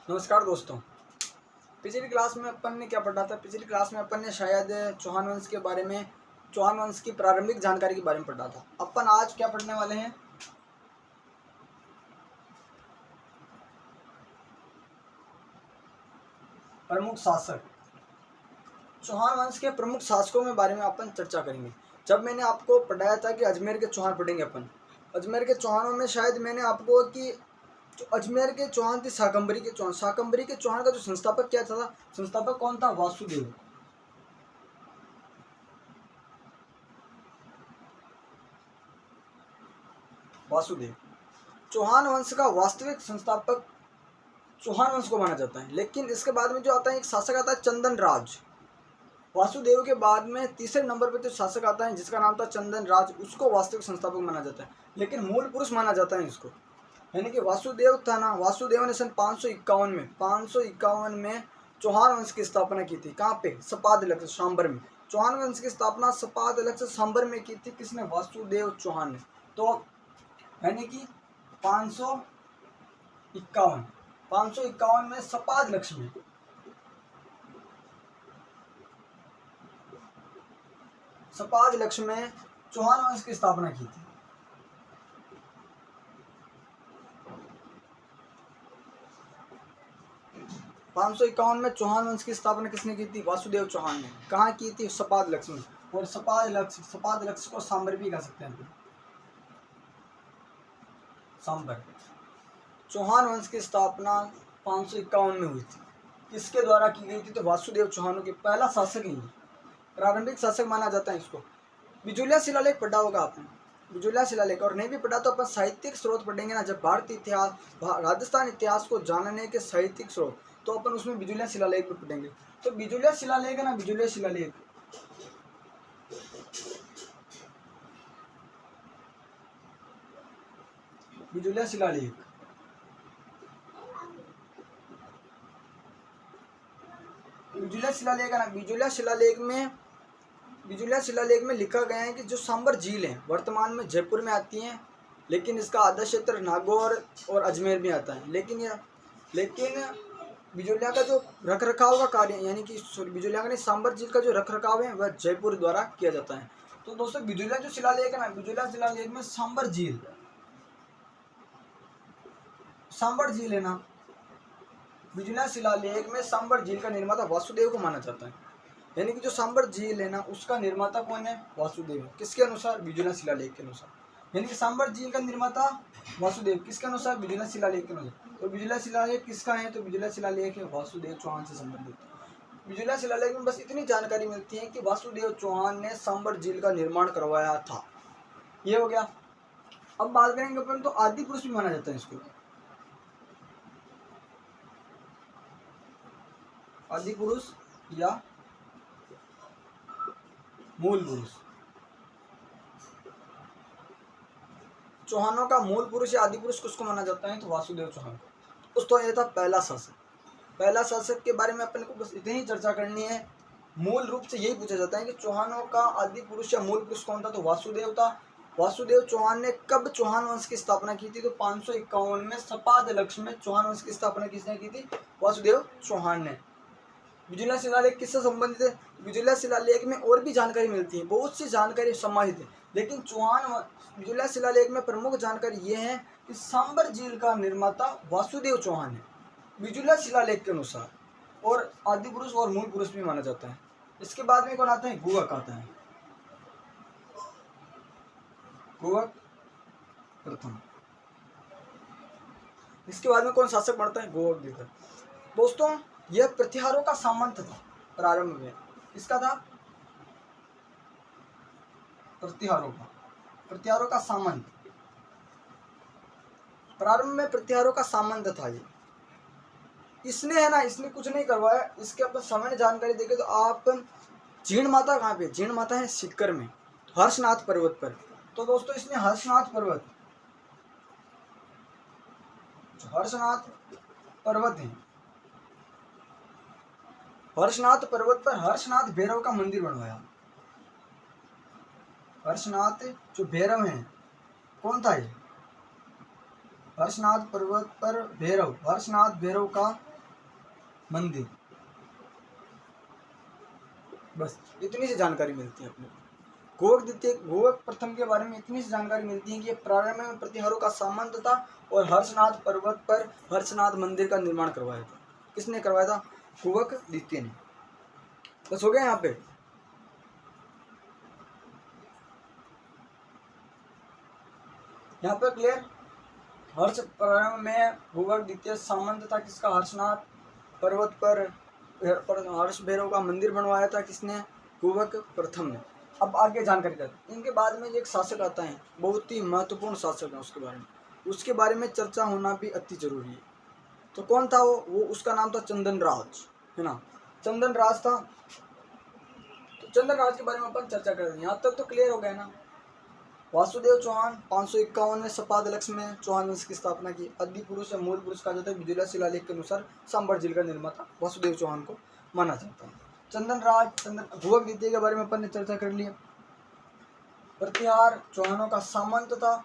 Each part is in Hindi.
नमस्कार दोस्तों। पिछली क्लास में अपन ने क्या पढ़ा था? पिछली क्लास में अपन ने शायद चौहान वंश के बारे में, चौहान वंश की प्रारंभिक जानकारी के बारे में पढ़ा था। अपन आज क्या पढ़ने वाले हैं? प्रमुख शासक। चौहान वंश के प्रमुख शासकों के बारे में अपन चर्चा करेंगे। जब मैंने आपको पढ़ाया था कि अजमेर के चौहान पढ़ेंगे अपन, अजमेर के चौहानों में शायद मैंने आपको कि जो अजमेर के चौहान थे शाकंभरी के चौहान, शाकंभरी के चौहान का जो संस्थापक क्या था? संस्थापक कौन था? वासुदेव। वासुदेव चौहान वंश का वास्तविक संस्थापक चौहान वंश को माना जाता है। लेकिन इसके बाद में जो आता है एक शासक आता है चंदन राज। वासुदेव के बाद में तीसरे नंबर पर जो शासक आता है जिसका नाम था चंदन राज, उसको वास्तविक संस्थापक माना जाता है। लेकिन मूल पुरुष माना जाता है इसको, यानी कि वासुदेव था ना। वासुदेव ने सन 551 में चौहान वंश की स्थापना की थी। कहाँ पे? सपाद सांबर में। चौहान वंश की स्थापना सपाद सांबर में की थी। किसने? वासुदेव चौहान ने। तो यानी कि 551 में सपाद लक्ष्मी में चौहान वंश की स्थापना की थी। पाँच सौ इक्यावन में चौहान वंश की स्थापना किसने की थी? वासुदेव चौहान ने। कहाँ की थी? सपाद लक्ष्मी। और सपाद लक्ष्य को सांबर भी कह सकते हैं। सांबर। चौहान वंश की स्थापना 551 में हुई थी। किसके द्वारा की गई थी? तो वासुदेव चौहान के पहला शासक ही, प्रारंभिक शासक माना जाता है इसको। बिजुलिया शिलालेख पढ़ा होगा आपने, बिजुलिया शिलालेख। और नहीं भी पढ़ा तो अपन साहित्यिक स्रोत पढ़ेंगे ना, जब भारतीय इतिहास, राजस्थान इतिहास को जानने के साहित्यिक स्रोत, तो अपन उसमें बिजुलिया शिलालेख भी पढ़ेंगे। तो बिजुलिया शिलालेख है ना, बिजुलिया शिलालेख, बिजुलिया शिलालेख, बिजुलिया शिलालेख है ना। बिजुलिया शिलालेख में लिखा गया है कि जो सांबर झील है वर्तमान में जयपुर में आती हैं, लेकिन इसका आधा क्षेत्र नागौर और अजमेर में आता है। लेकिन बिजुलिया का जो रख रखाव का कार्य, यानी कि बिजुलिया का नहीं, सांबर झील का जो रख रखाव है वह जयपुर द्वारा किया जाता है। तो दोस्तों बिजुलिया जो शिलालेख है ना, बिजुलिया शिलालेख में सांबर झील है ना, बिजुलिया शिलालेख में सांबर झील का निर्माता वासुदेव को माना जाता है। यानी कि जो सांबर झील है ना, उसका निर्माता कौन है? वासुदेव। किसके अनुसार? बिजुलिया शिलालेख के अनुसार। यानी कि सांबर झील का निर्माता वासुदेव, किसके अनुसार? बिजुलिया शिलालेख के अनुसार। तो बिजुलिया शिलालेख किसका है? तो बिजुलिया शिलालेख है वासुदेव चौहान से संबंधित। बिजुलिया शिलालेख में बस इतनी जानकारी मिलती है कि वासुदेव चौहान ने सांबर झील का निर्माण करवाया था। ये हो गया। अब बात करेंगे अपन, तो आदि पुरुष भी माना जाता है इसको। आदि पुरुष या मूल पुरुष। चौहानों का मूल पुरुष या आदि पुरुष किसको माना जाता है? तो वासुदेव चौहान। दोस्तों ये था पहला शासक। पहला शासक के बारे में अपन को बस इतनी ही चर्चा करनी है। मूल रूप से यही पूछा जाता है कि चौहानों का आदि पुरुष या मूल पुरुष कौन था? तो वासुदेव था। वासुदेव चौहान ने कब चौहान वंश की स्थापना की थी? तो 551 में सपाद लक्ष्य में चौहान वंश की स्थापना किसने की थी? वासुदेव चौहान ने। बिजुलिया शिलालेख किससे संबंधित है? बिजुलिया शिलालेख में और भी जानकारी मिलती है, बहुत सी जानकारी समाहित है, लेकिन बिजुलिया शिलालेख में प्रमुख जानकारी ये है कि सांबर झील का निर्माता वासुदेव चौहान है बिजुलिया शिलालेख के अनुसार। और आदि पुरुष और मूल पुरुष भी माना जाता है। इसके बाद में कौन आता है? गुहक आता है। गुहक प्रथम। इसके बाद में कौन शासक बढ़ता है? गुहक द्वितीय। दोस्तों यह प्रतिहारों का सामंत था प्रारंभ में। किसका था? प्रतिहारों का सामंत। प्रारंभ में प्रतिहारों का सामंत था ये। इसने है ना, इसने कुछ नहीं करवाया। इसके अपन सामान्य जानकारी देखें तो आप, जीण माता कहाँ पे? जीण माता है सीकर में, हर्षनाथ पर्वत पर। तो दोस्तों इसने हर्षनाथ पर्वत है, हर्षनाथ पर्वत पर हर्षनाथ भैरव का मंदिर बनवाया। हर्षनाथ जो भैरव हैं, कौन था ये? हर्षनाथ पर्वत पर हर्षनाथ भैरव का मंदिर। बस इतनी सी जानकारी मिलती है अपने को। गोवक प्रथम के बारे में इतनी सी जानकारी मिलती है कि ये प्रारंभ में प्रतिहारों का सामंत था और हर्षनाथ पर्वत पर हर्षनाथ मंदिर का निर्माण करवाया था। किसने करवाया था? गोवक द्वितीय ने। बस हो गया यहाँ पे। यहाँ पे क्लियर? हर्ष प्रारंभ में गोवक द्वितीय सामंत था किसका? हर्षनाथ पर्वत पर हर्ष भैरव का मंदिर बनवाया था किसने? गोवक प्रथम ने। अब आगे जानकारी करते हैं। इनके बाद में एक शासक आता है, बहुत ही महत्वपूर्ण शासक है, उसके बारे में चर्चा होना भी अति जरूरी है। तो कौन था वो? उसका नाम था चंदन राज, है ना? चंदन राज था। तो चंदन राज के बारे में अपन चर्चा कर रहे हैं। यहाँ तक तो क्लियर हो गया ना? वासुदेव चौहान 551 में सपाद लक्ष्य में चौहान वंश की स्थापना की। आदि पुरुष या मूल पुरुष कहा जाता है। बिजुला शिलालेख के अनुसार सांबर जिले का निर्माता वासुदेव चौहान को माना जाता है। गोवक द्वितीय के बारे में अपन ने चर्चा कर लिया। प्रतिहार चौहानों का सामंत था।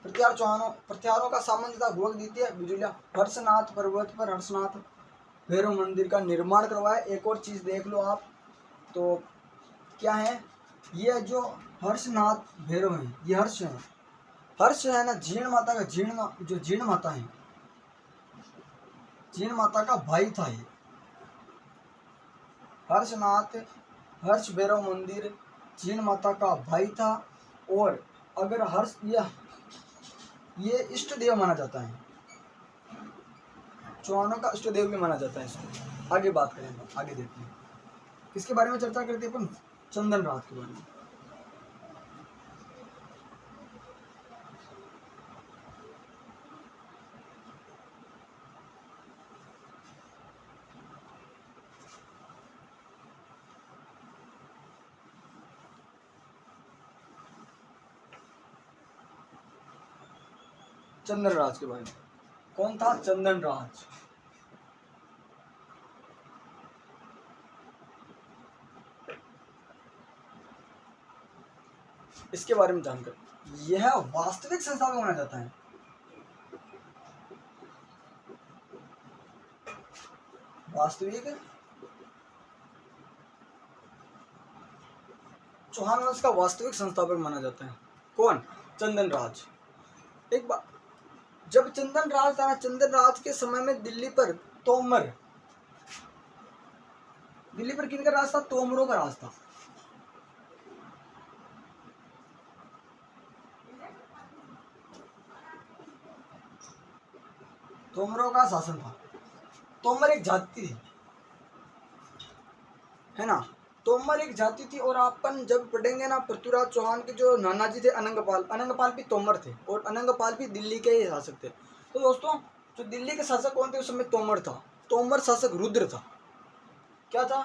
प्रतिहारों का सामंत था गोवक द्वितीय। बिजुला हर्षनाथ पर्वत पर हर्षनाथ भैरव मंदिर का निर्माण करवाया। एक और चीज देख लो आप, तो क्या है ये जो हर्षनाथ भैरव है, ये हर्ष है ना, जीर्ण माता का जीर्ण माता है, जीर्ण माता का भाई था ये हर्षनाथ। हर्ष भैरव मंदिर जीर्ण माता का भाई था। और अगर हर्ष ये इष्ट देव माना जाता है, चौहानों का इष्ट देव भी माना जाता है इसको। आगे बात करेंगे, आगे देखते हैं किसके बारे में चर्चा करते हैं अपन? चंदन राज के बारे में। चंदन राज के बारे में। कौन था? चंदन राज। इसके बारे में जानकर, यह वास्तविक संस्थापक माना जाता है। वास्तविक चौहान वंश का वास्तविक संस्थापक माना जाता है। कौन? चंदन राज। एक बार जब चंदन राज था, चंदन राज के समय में दिल्ली पर किनका राज था? तोमरों का राज था। तोमरों का शासन था। तोमर एक जाति थी, है ना? तोमर एक जाति थी। और अपन जब पढ़ेंगे ना, पृथ्वीराज चौहान के जो नाना जी थे अनंगपाल भी तोमर थे, और अनंगपाल भी दिल्ली के ही शासक थे। तो दोस्तों, जो दिल्ली के शासक कौन थे उस समय? तोमर था। तोमर शासक रुद्र था। क्या था?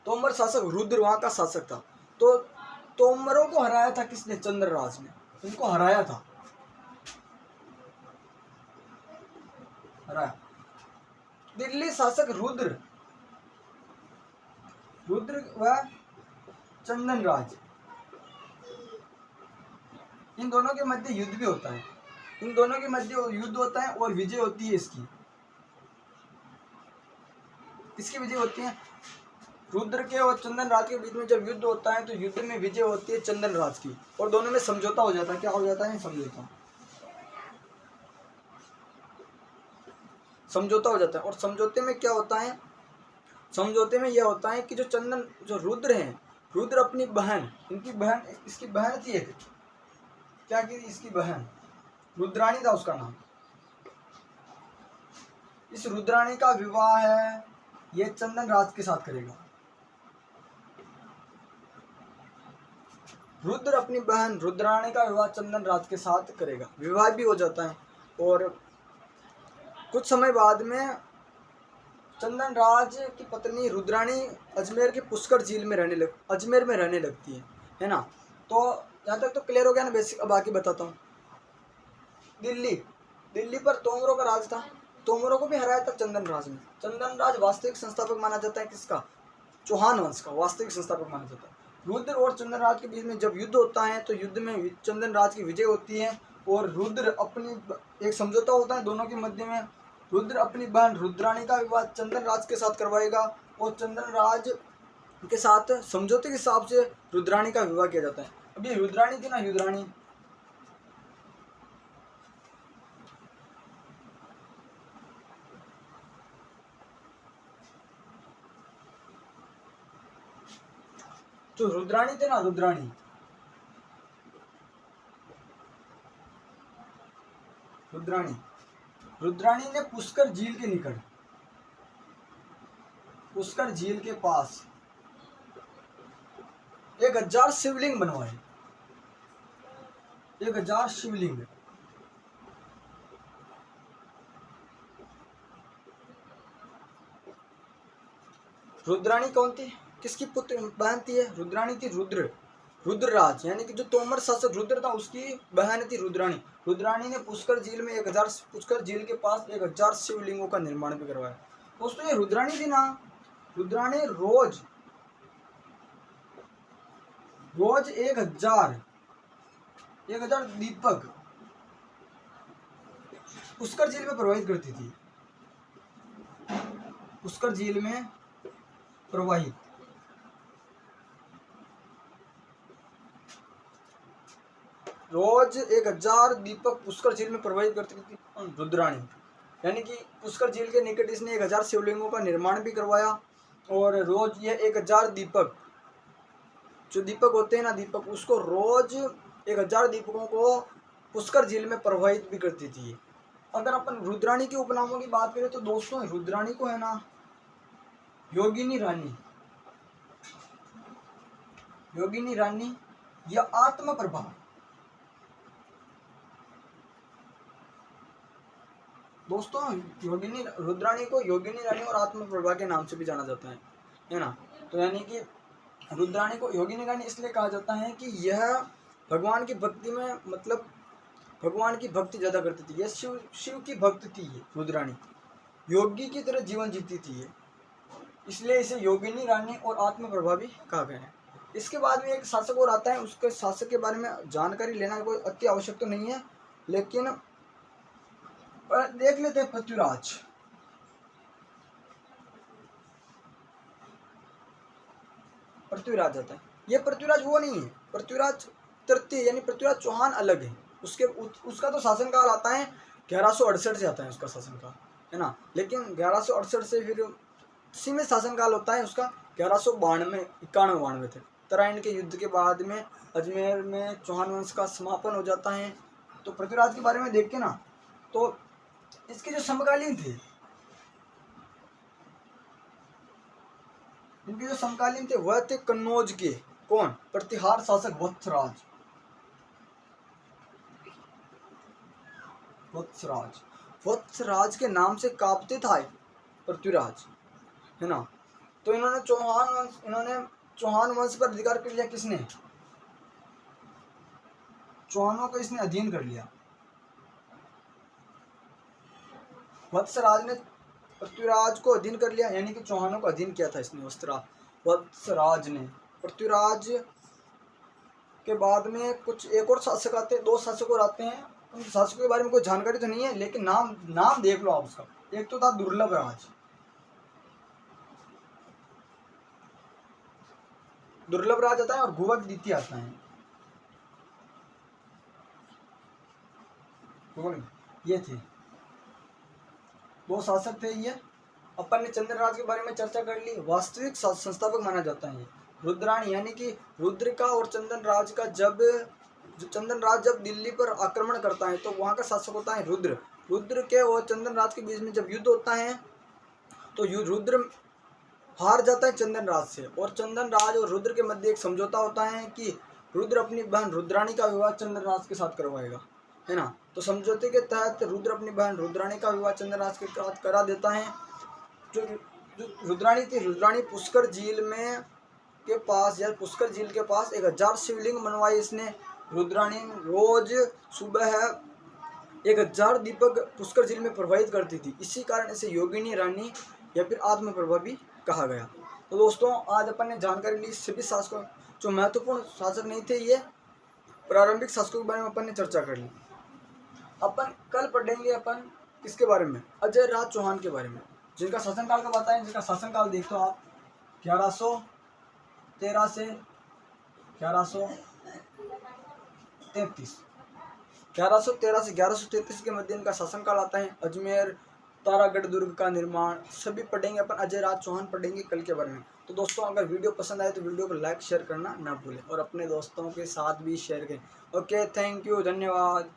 तोमर शासक रुद्र वहां का शासक था। तो तोमरों को हराया था किसने? चंद्र राज ने। उनको हराया था। दिल्ली शासक रुद्र व चंदन राज, इन दोनों के मध्य युद्ध भी होता है। इन दोनों के मध्य युद्ध होता है और विजय होती है इसकी विजय होती है। रुद्र के और चंदन राज के बीच में जब युद्ध होता है तो युद्ध में विजय होती है चंदन राज की, और दोनों में समझौता हो जाता है। क्या हो जाता है? समझौता हो जाता है। और समझौते में क्या होता है? समझौते में यह होता है कि जो रुद्र हैं, रुद्र अपनी बहन, इसकी बहन थी एक, क्या की? इसकी बहन रुद्राणी था उसका नाम। इस रुद्राणी का विवाह है ये चंदन राज के साथ करेगा। रुद्र अपनी बहन रुद्राणी का विवाह चंदन राज के साथ करेगा। विवाह भी हो जाता है। और कुछ समय बाद में चंदन राज की पत्नी रुद्राणी अजमेर के पुष्कर झील में अजमेर में रहने लगती है ना? तो यहाँ तक तो क्लियर हो गया ना बेसिक। अब आगे बताता हूँ। दिल्ली पर तोमरों का राज था। तोमरों को भी हराया था चंदन राज ने। चंदन राज वास्तविक संस्थापक माना जाता है किसका? चौहान वंश का वास्तविक संस्थापक माना जाता है। रुद्र और चंदन राज के बीच में जब युद्ध होता है तो युद्ध में चंदन राज की विजय होती है, और रुद्र अपनी एक समझौता होता है दोनों के मध्य में, रुद्र अपनी बहन रुद्राणी का विवाह चंदन राज के साथ करवाएगा और चंदन राज के साथ समझौते के हिसाब से रुद्राणी का विवाह किया जाता है। अभी रुद्राणी थी ना, रुद्राणी, जो रुद्राणी थी ना, रुद्राणी, रुद्राणी रुद्राणी ने पुष्कर झील के निकट, पुष्कर झील के पास 1000 शिवलिंग बनवाए, 1000 शिवलिंग। रुद्राणी कौन थी, किसकी पुत्र बहन थी? रुद्राणी थी रुद्रराज, यानी कि जो तोमर शासक रुद्र था उसकी बहन थी रुद्राणी। रुद्राणी ने पुष्कर झील में 1000, पुष्कर झील के पास 1000 शिवलिंगों का निर्माण भी करवाया। दोस्तों ये रुद्राणी थी ना, रुद्राणी रोज 1000 दीपक पुष्कर झील में प्रवाहित करती थी, पुष्कर झील में प्रवाहित। रोज 1000 दीपक पुष्कर झील में प्रवाहित करती थी रुद्राणी, यानी कि पुष्कर झील के निकट इसने 1000 शिवलिंगों का निर्माण भी करवाया और रोज ये 1000 दीपक, जो दीपक होते हैं ना दीपक, उसको रोज 1000 दीपकों को पुष्कर झील में प्रवाहित भी करती थी। अगर अपन रुद्राणी के उपनामों की बात करें तो दोस्तों रुद्राणी को है ना योगिनी रानी, योगिनी रानी या आत्म प्रभा, दोस्तों योगिनी रुद्राणी को योगिनी रानी और आत्म प्रभा के नाम से भी जाना जाता है ना। तो यानी कि रुद्राणी को योगिनी रानी इसलिए कहा जाता है कि यह भगवान की भक्ति में, मतलब भगवान की भक्ति ज़्यादा करती थी, यह शिव की भक्त थी। ये रुद्राणी योगी की तरह जीवन जीती थी ये, इसलिए इसे योगिनी रानी और आत्म प्रभा भी कहा गया है। इसके बाद में एक शासक और आता है, उसके शासक के बारे में जानकारी लेना कोई अति आवश्यक तो नहीं है, लेकिन देख लेते हैं। पृथ्वीराज, पृथ्वीराज आता है। ये पृथ्वीराज वो नहीं है, पृथ्वीराज तृतीय यानी पृथ्वीराज चौहान अलग है। उसका तो शासनकाल आता है 1168 से आता है उसका शासनकाल, है ना। लेकिन 1168 से फिर सीमित शासनकाल होता है उसका 1192 तक। तराइन के युद्ध के बाद में अजमेर में चौहान वंश का समापन हो जाता है। तो पृथ्वीराज के बारे में देख के ना, तो इसके जो समकालीन थे, इनके जो समकालीन थे वह थे कन्नौज के कौन, प्रतिहार शासक वत्सराज। वत्सराज के नाम से कांपते था पृथ्वीराज, है ना। तो इन्होंने चौहान वंश पर अधिकार कर लिया। किसने? चौहानों को इसने अधीन कर लिया। वत्सराज ने पृथ्वीराज को अधीन कर लिया, यानी कि चौहानों को अधीन किया था इसने वत्सराज ने। पृथ्वीराज के बाद में कुछ एक और शासक आते हैं, 2 शासक और आते हैं। उन शासकों के बारे में कोई जानकारी तो नहीं है, लेकिन नाम देख लो आप उसका। एक तो था दुर्लभ राज, दुर्लभ राज आता है, और गुवक द्वितीय आता है। ये थे 2 शासक थे ये। अपन ने चंद्र राज के बारे में चर्चा कर ली। वास्तविक संस्थापक माना जाता है ये रुद्राणी, यानी कि रुद्र का और चंदन राज का चंदन राज जब दिल्ली पर आक्रमण करता है तो वहाँ का शासक होता है रुद्र के और चंदन राज के बीच में जब युद्ध होता है तो रुद्र हार जाता है चंदन राज से, और चंदन राज और रुद्र के मध्य एक समझौता होता है कि रुद्र अपनी बहन रुद्राणी का विवाह चंदन राज के साथ करवाएगा, है ना। तो समझौते के तहत रुद्र अपनी बहन रुद्राणी का विवाह चंदन राज के साथ करा देता है। जो रुद्राणी थी, रुद्राणी पुष्कर झील के पास 1000 शिवलिंग बनवाई इसने। रुद्राणी रोज सुबह 1000 दीपक पुष्कर झील में प्रवाहित करती थी, इसी कारण इसे योगिनी रानी या फिर आत्म प्रभा भी कहा गया। तो दोस्तों आज अपन ने जानकारी ली सभी शासकों, जो महत्वपूर्ण शासक नहीं थे, ये प्रारंभिक शासकों के बारे में अपन ने चर्चा कर ली। अपन कल पढ़ेंगे अपन किसके बारे में, अजय राज चौहान के बारे में, जिनका शासनकाल का बताएं, जिनका शासनकाल देखो आप 1113 से 1133, 1113 से 1133 के मध्य इनका शासनकाल आता है। अजमेर तारागढ़ दुर्ग का निर्माण सभी पढ़ेंगे अपन, अजय राज चौहान पढ़ेंगे कल के बारे में। तो दोस्तों अगर वीडियो पसंद आए तो वीडियो को लाइक शेयर करना ना भूलें और अपने दोस्तों के साथ भी शेयर करें। ओके, थैंक यू, धन्यवाद।